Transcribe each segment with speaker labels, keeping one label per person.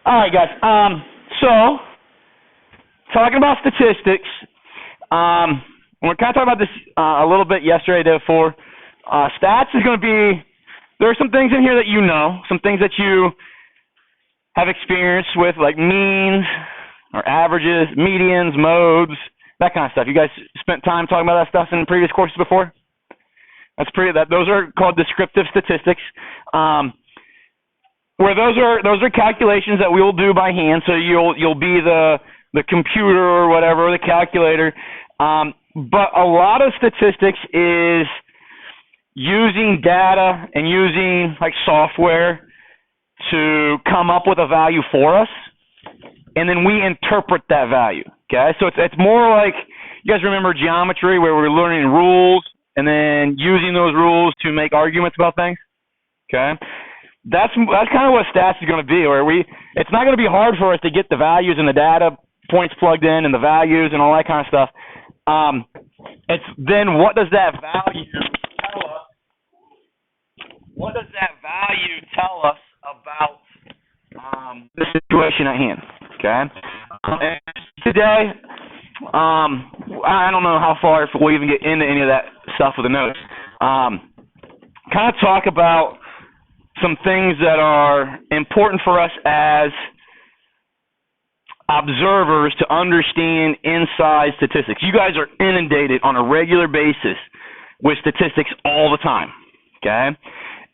Speaker 1: All right, guys. So talking about statistics, we're kind of talking about this a little bit yesterday, day before. Stats is going to be, there are some things in here that you know, some things that you have experience with, like means or averages, medians, modes, that kind of stuff. You guys spent time talking about that stuff in previous courses before? Those are called descriptive statistics. Where those are calculations that we will do by hand. So you'll be the computer or whatever, the calculator. But a lot of statistics is using data and using like software to come up with a value for us, and then we interpret that value. Okay, so it's more like, you guys remember geometry where we're learning rules and then using those rules to make arguments about things. Okay. That's kind of what stats is going to be, where it's not going to be hard for us to get the values and the data points plugged in and the values and all that kind of stuff. It's then, what does that value tell us? What does that value tell us about the situation at hand? Okay. And today, I don't know how far if we'll even get into any of that stuff with the notes. Kind of talk about some things that are important for us as observers to understand inside statistics. You guys are inundated on a regular basis with statistics all the time, okay?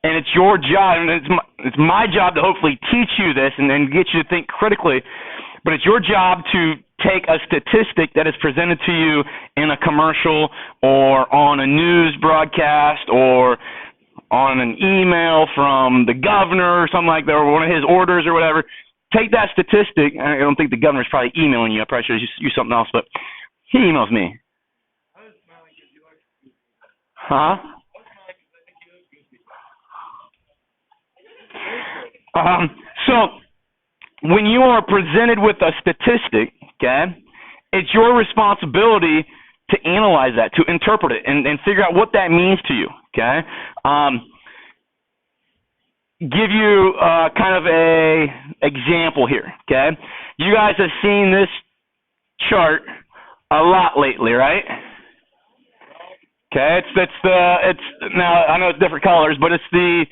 Speaker 1: And it's your job, and it's my job to hopefully teach you this and then get you to think critically, but it's your job to take a statistic that is presented to you in a commercial or on a news broadcast or on an email from the governor or something like that, or one of his orders or whatever. Take that statistic. I don't think the governor's probably emailing you. I probably should use something else, but he emails me. Huh? So when you are presented with a statistic, okay, it's your responsibility to analyze that, to interpret it, and figure out what that means to you, okay? Give you kind of a example here, okay? You guys have seen this chart a lot lately, right? Okay, it's now, I know it's different colors, but it's the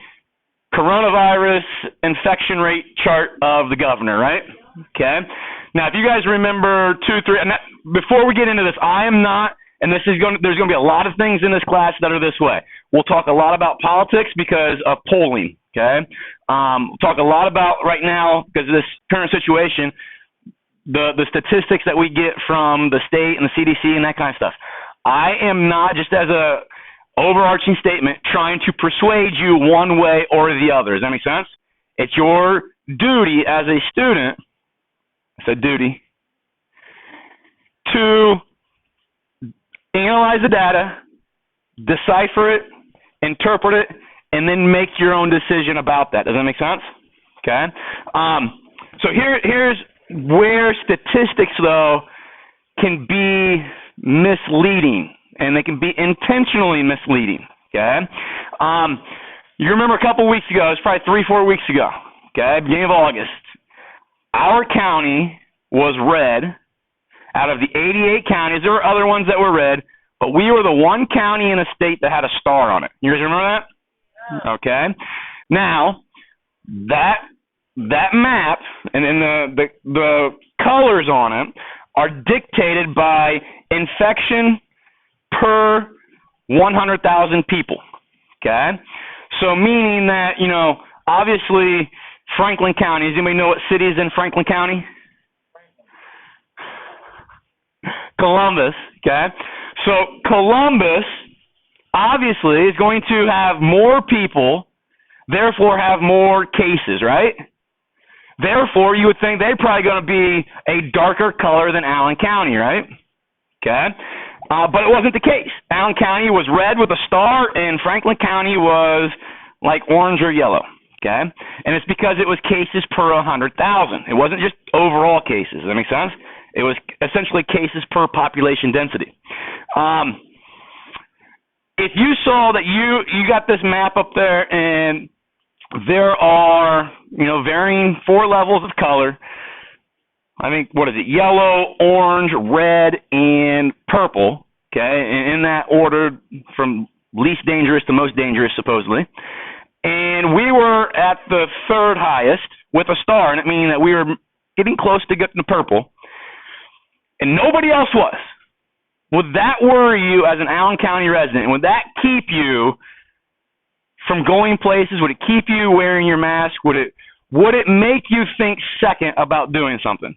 Speaker 1: coronavirus infection rate chart of the governor, right? Okay. Now, if you guys remember before we get into this, I am not, and there's going to be a lot of things in this class that are this way. We'll talk a lot about politics because of polling, okay? We'll talk a lot about, right now, because of this current situation, the statistics that we get from the state and the CDC and that kind of stuff. I am not, just as a overarching statement, trying to persuade you one way or the other. Does that make sense? It's your duty as a student, it's a duty, to analyze the data, decipher it, interpret it, and then make your own decision about that. Does that make sense? Okay. So here's where statistics, though, can be misleading, and they can be intentionally misleading. Okay. You remember a couple weeks ago, it's probably 3-4 weeks ago, okay, beginning of August, our county was red. Out of the 88 counties, there were other ones that were red, but we were the one county in a state that had a star on it. You guys remember that? Yeah. Okay. Now, that map and then the colors on it are dictated by infection per 100,000 people. Okay? So meaning that, obviously Franklin County, does anybody know what city is in Franklin County? Columbus, okay? So Columbus obviously is going to have more people, therefore have more cases, right? Therefore, you would think they're probably going to be a darker color than Allen County, right? Okay? But it wasn't the case. Allen County was red with a star, and Franklin County was like orange or yellow, okay? And it's because it was cases per 100,000. It wasn't just overall cases. Does that make sense? It was essentially cases per population density. If you saw that you got this map up there, and there are, varying 4 levels of color. I think, what is it? Yellow, orange, red, and purple. Okay, and in that order, from least dangerous to most dangerous, supposedly. And we were at the 3rd highest with a star, and it meaning that we were getting close to getting to purple, and nobody else was. Would that worry you as an Allen County resident? Would that keep you from going places? Would it keep you wearing your mask? Would it make you think second about doing something?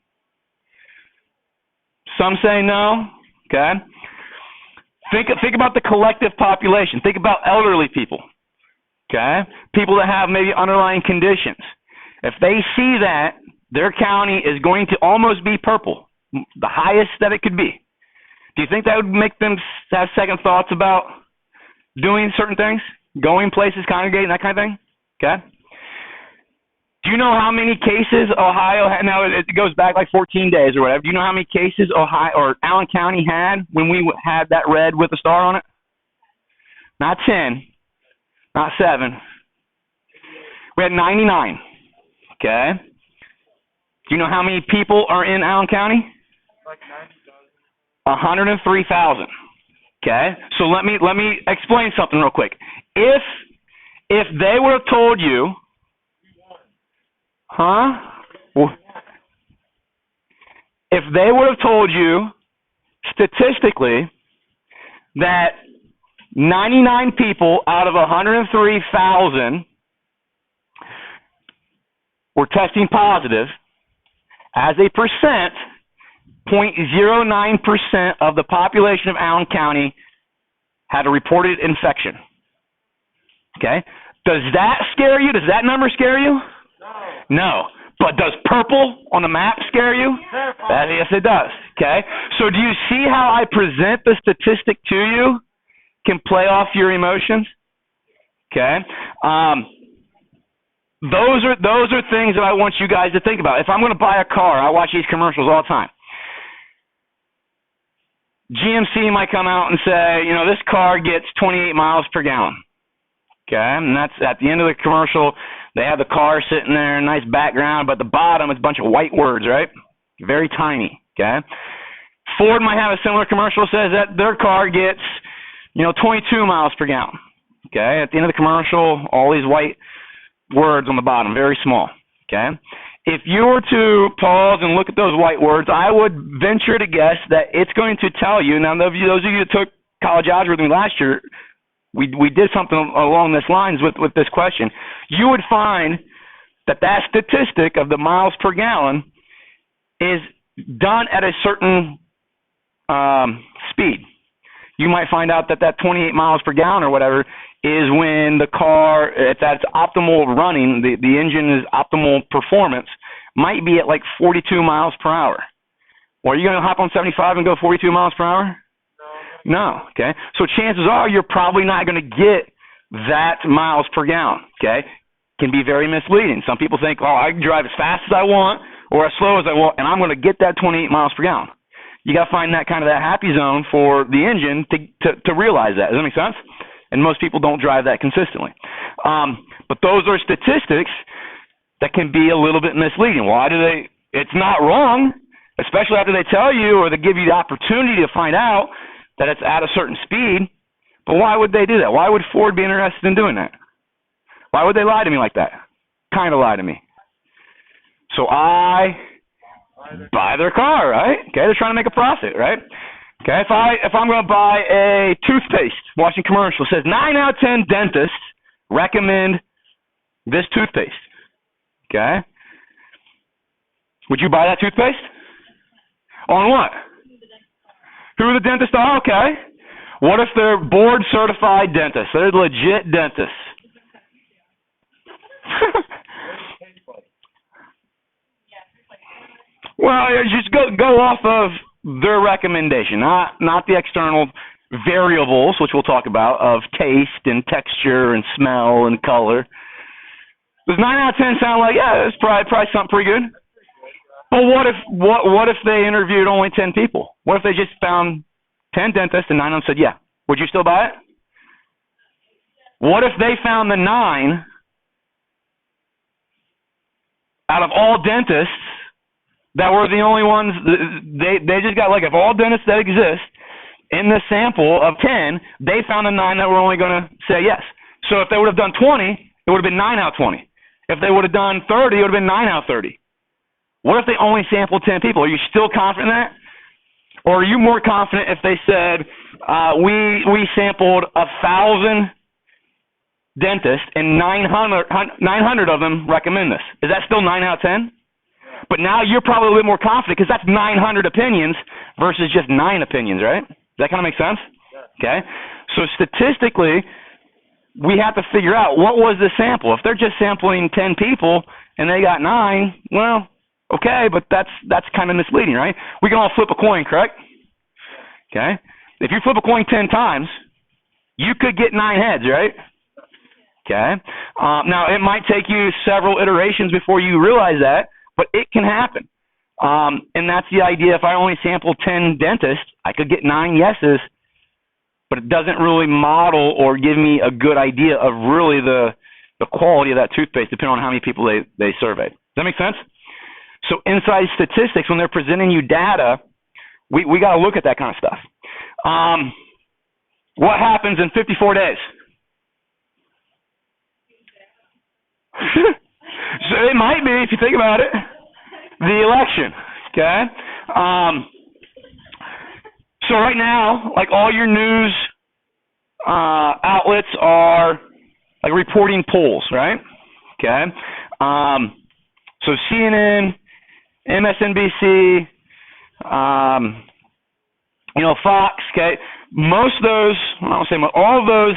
Speaker 1: Some say no. Okay. Think about the collective population. Think about elderly people. Okay? People that have maybe underlying conditions. If they see that, their county is going to almost be purple, the highest that it could be. Do you think that would make them have second thoughts about doing certain things? Going places, congregating, that kind of thing? Okay? Do you know how many cases Ohio had? Now, it goes back like 14 days or whatever. Do you know how many cases Ohio or Allen County had when we had that red with a star on it? Not 10. Not 7. We had 99. Okay? Do you know how many people are in Allen County?
Speaker 2: Like
Speaker 1: 103,000. Okay? So let me explain something real quick. If they would have told you, if they would have told you statistically that 99 people out of 103,000 were testing positive, as a percent, 0.09% of the population of Allen County had a reported infection. Okay? Does that scare you? Does that number scare you? No. But does purple on the map scare you? Yes, it does. Okay? So do you see how I present the statistic to you can play off your emotions? Okay? Those are things that I want you guys to think about. If I'm going to buy a car, I watch these commercials all the time. GMC might come out and say, this car gets 28 miles per gallon. Okay? And that's at the end of the commercial. They have the car sitting there, nice background, but at the bottom it's a bunch of white words, right? Very tiny. Okay? Ford might have a similar commercial that says that their car gets, 22 miles per gallon. Okay? At the end of the commercial, all these white words on the bottom, very small. Okay? If you were to pause and look at those white words, I would venture to guess that it's going to tell you. Now, those of you that took college algebra with me last year, we did something along this lines with this question. You would find that statistic of the miles per gallon is done at a certain speed. You might find out that 28 miles per gallon or whatever is when the car, it's at its optimal running, the engine is optimal performance, might be at like 42 miles per hour. Well, are you going to hop on 75 and go 42 miles per hour? No. Okay. So chances are you're probably not going to get that miles per gallon. Okay. Can be very misleading. Some people think, I can drive as fast as I want or as slow as I want, and I'm going to get that 28 miles per gallon. You got to find that happy zone for the engine to realize that. Does that make sense? And most people don't drive that consistently. But those are statistics that can be a little bit misleading. Why do they? It's not wrong, especially after they tell you or they give you the opportunity to find out that it's at a certain speed. But why would they do that? Why would Ford be interested in doing that? Why would they lie to me like that? Kind of lie to me. So I buy their car, right? Okay, they're trying to make a profit, right? Okay, if I'm going to buy a toothpaste, watching commercial, it says 9 out of 10 dentists recommend this toothpaste. Okay? Would you buy that toothpaste? On what? Who the dentists are? Okay. What if they're board certified dentists? They're legit dentists. Well, just go off of their recommendation, not the external variables, which we'll talk about, of taste and texture and smell and color. Does 9 out of 10 sound like, it's probably something pretty good? But what if they interviewed only 10 people? What if they just found 10 dentists and 9 of them said, yeah? Would you still buy it? What if they found the 9 out of all dentists that were the only ones, they just got like, of all dentists that exist, in this sample of 10, they found a 9 that were only going to say yes. So if they would have done 20, it would have been 9 out of 20. If they would have done 30, it would have been 9 out of 30. What if they only sampled 10 people? Are you still confident in that? Or are you more confident if they said, we sampled 1,000 dentists and 900 of them recommend this? Is that still 9 out of 10? But now you're probably a little bit more confident because that's 900 opinions versus just 9 opinions, right? Does that kind of make sense? Yeah. Okay. So statistically, we have to figure out what was the sample. If they're just sampling 10 people and they got 9, well, okay, but that's kind of misleading, right? We can all flip a coin, correct? Okay. If you flip a coin 10 times, you could get 9 heads, right? Okay. Now, it might take you several iterations before you realize that, but it can happen. And that's the idea. If I only sample 10 dentists, I could get 9 yeses, but it doesn't really model or give me a good idea of really the quality of that toothpaste, depending on how many people they surveyed. Does that make sense? So inside statistics, when they're presenting you data, we got to look at that kind of stuff. What happens in 54 days? So it might be, if you think about it, the election. Okay. So right now, like all your news outlets are like reporting polls, right? Okay. So CNN, MSNBC, Fox. Okay. Most of those, I don't say most, all of those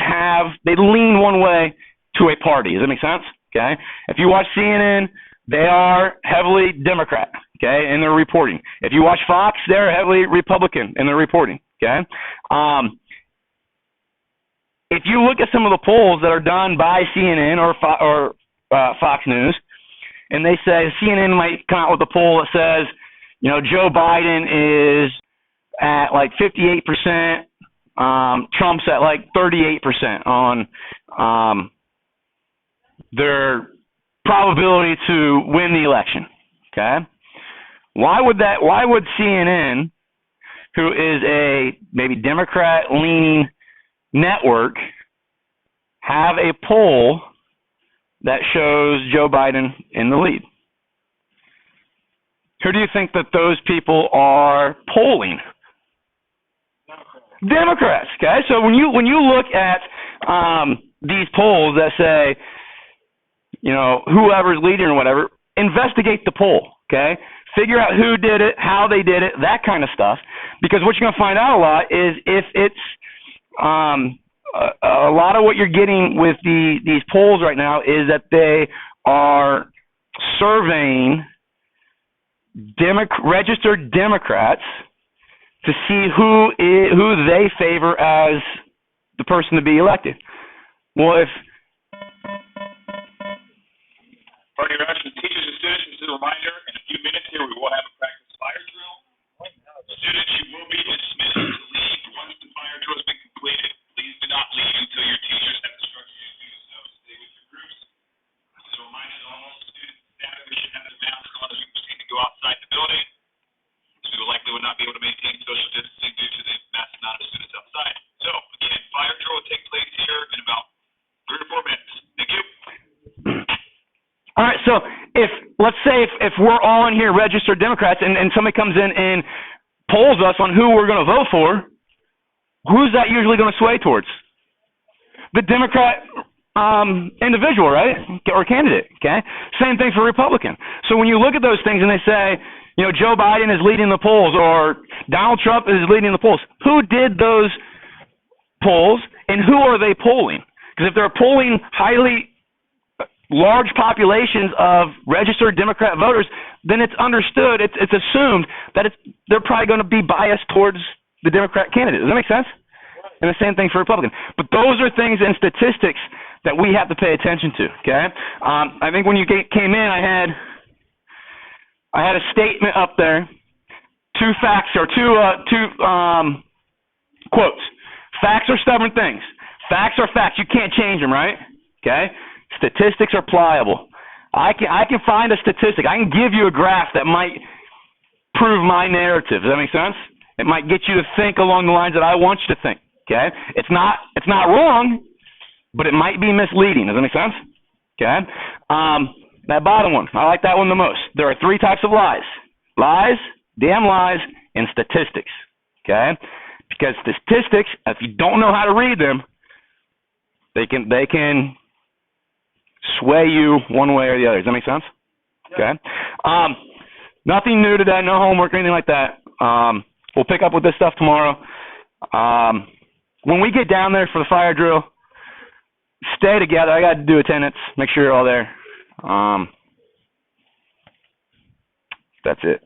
Speaker 1: they lean one way to a party. Does that make sense? Okay. If you watch CNN, they are heavily Democrat, okay, in their reporting. If you watch Fox, they're heavily Republican in their reporting, okay. If you look at some of the polls that are done by CNN or Fox News, and they say CNN might come out with a poll that says, Joe Biden is at like 58%, Trump's at like 38% on their probability to win the election. Okay. Why would CNN, who is a maybe Democrat leaning network, have a poll that shows Joe Biden in the lead? Who do you think that those people are polling? Democrats. Okay. So when you look at these polls that say, whoever's leading or whatever, investigate the poll, okay? Figure out who did it, how they did it, that kind of stuff. Because what you're going to find out a lot is if it's a lot of what you're getting with these polls right now is that they are surveying registered Democrats to see who they favor as the person to be elected. Well, if
Speaker 2: For your attention, teachers and students, this is a reminder. In a few minutes here, we will have a practice fire drill. Students, you will be dismissed to leave once the fire drill has been completed. Please do not leave until your teachers have instructed you to do so. Stay with your groups. This is a reminder to all students and staff that we should have their masks on as we proceed to go outside the building. We will likely not be able to maintain social distancing due to the mass amount of students outside. So, again, fire drill will take place here in about 3 or 4 minutes. Thank you.
Speaker 1: All right, so let's say if we're all in here registered Democrats and somebody comes in and polls us on who we're going to vote for, who's that usually going to sway towards? The Democrat individual, right? Or candidate, okay? Same thing for Republican. So when you look at those things and they say, Joe Biden is leading the polls or Donald Trump is leading the polls, who did those polls and who are they polling? Because if they're polling large populations of registered Democrat voters, then it's understood, it's assumed that they're probably going to be biased towards the Democrat candidate. Does that make sense? And the same thing for Republican. But those are things in statistics that we have to pay attention to. Okay. I think when you came in, I had a statement up there. 2 facts or two quotes. Facts are stubborn things. Facts are facts. You can't change them, right? Okay. Statistics are pliable. I can find a statistic. I can give you a graph that might prove my narrative. Does that make sense? It might get you to think along the lines that I want you to think. Okay? It's not wrong, but it might be misleading. Does that make sense? Okay? That bottom one, I like that one the most. There are 3 types of lies. Lies, damn lies, and statistics. Okay? Because statistics, if you don't know how to read them, they can sway you one way or the other. Does that make sense? Okay. Nothing new today, no homework or anything like that. We'll pick up with this stuff tomorrow. When we get down there for the fire drill, stay together. I got to do attendance. Make sure you're all there. That's it.